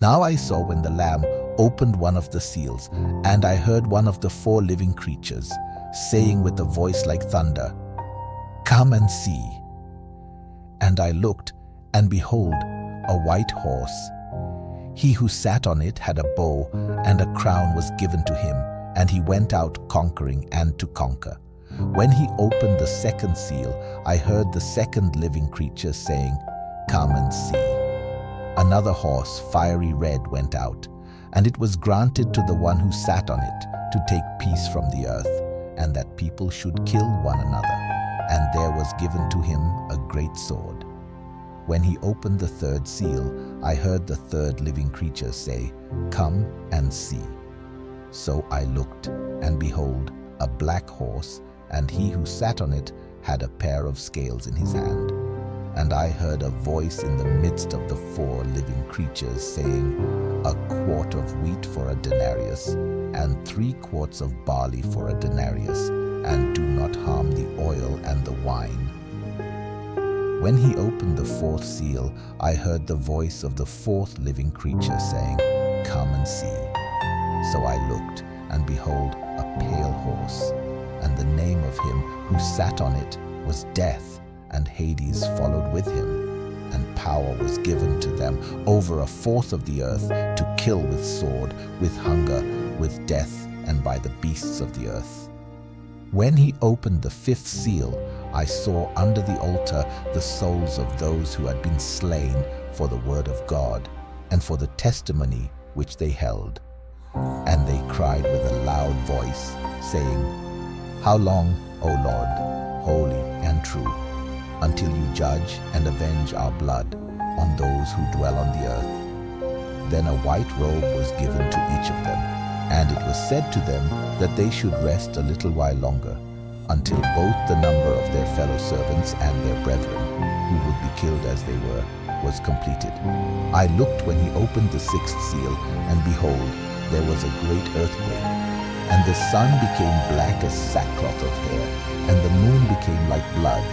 Now I saw when the Lamb opened one of the seals, and I heard one of the four living creatures saying with a voice like thunder, "Come and see." And I looked, and behold, a white horse. He who sat on it had a bow, and a crown was given to him, and he went out conquering and to conquer. When he opened the second seal, I heard the second living creature saying, "Come and see." Another horse, fiery red, went out, and it was granted to the one who sat on it to take peace from the earth, and that people should kill one another. And there was given to him a great sword. When he opened the third seal, I heard the third living creature say, "Come and see." So I looked, and behold, a black horse, and he who sat on it had a pair of scales in his hand. And I heard a voice in the midst of the four living creatures saying, "A quart of wheat for a denarius, and 3 quarts of barley for a denarius, and do not harm the oil and the wine." When he opened the fourth seal, I heard the voice of the fourth living creature saying, "Come and see." So I looked, and behold, a pale horse, and the name of him who sat on it was Death, and Hades followed with him. And power was given to them over 1/4 of the earth to kill with sword, with hunger, with death, and by the beasts of the earth. When he opened the fifth seal, I saw under the altar the souls of those who had been slain for the word of God and for the testimony which they held. And they cried with a loud voice, saying, "How long, O Lord, holy and true, until you judge and avenge our blood on those who dwell on the earth?" Then a white robe was given to each of them, and it was said to them that they should rest a little while longer, until both the number of their fellow servants and their brethren, who would be killed as they were, was completed. I looked when he opened the sixth seal, and behold, there was a great earthquake, and the sun became black as sackcloth of hair, and the moon became like blood,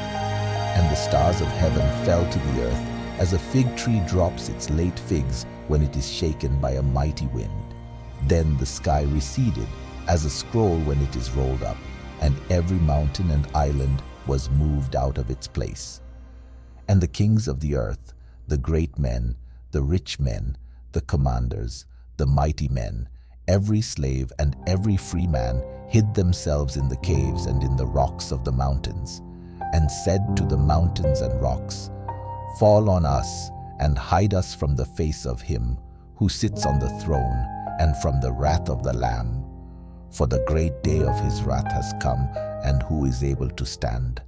and the stars of heaven fell to the earth, as a fig tree drops its late figs when it is shaken by a mighty wind. Then the sky receded, as a scroll when it is rolled up, and every mountain and island was moved out of its place. And the kings of the earth, the great men, the rich men, the commanders, the mighty men, every slave and every free man hid themselves in the caves and in the rocks of the mountains, and said to the mountains and rocks, "Fall on us, and hide us from the face of him who sits on the throne, and from the wrath of the Lamb. For the great day of his wrath has come, and who is able to stand?"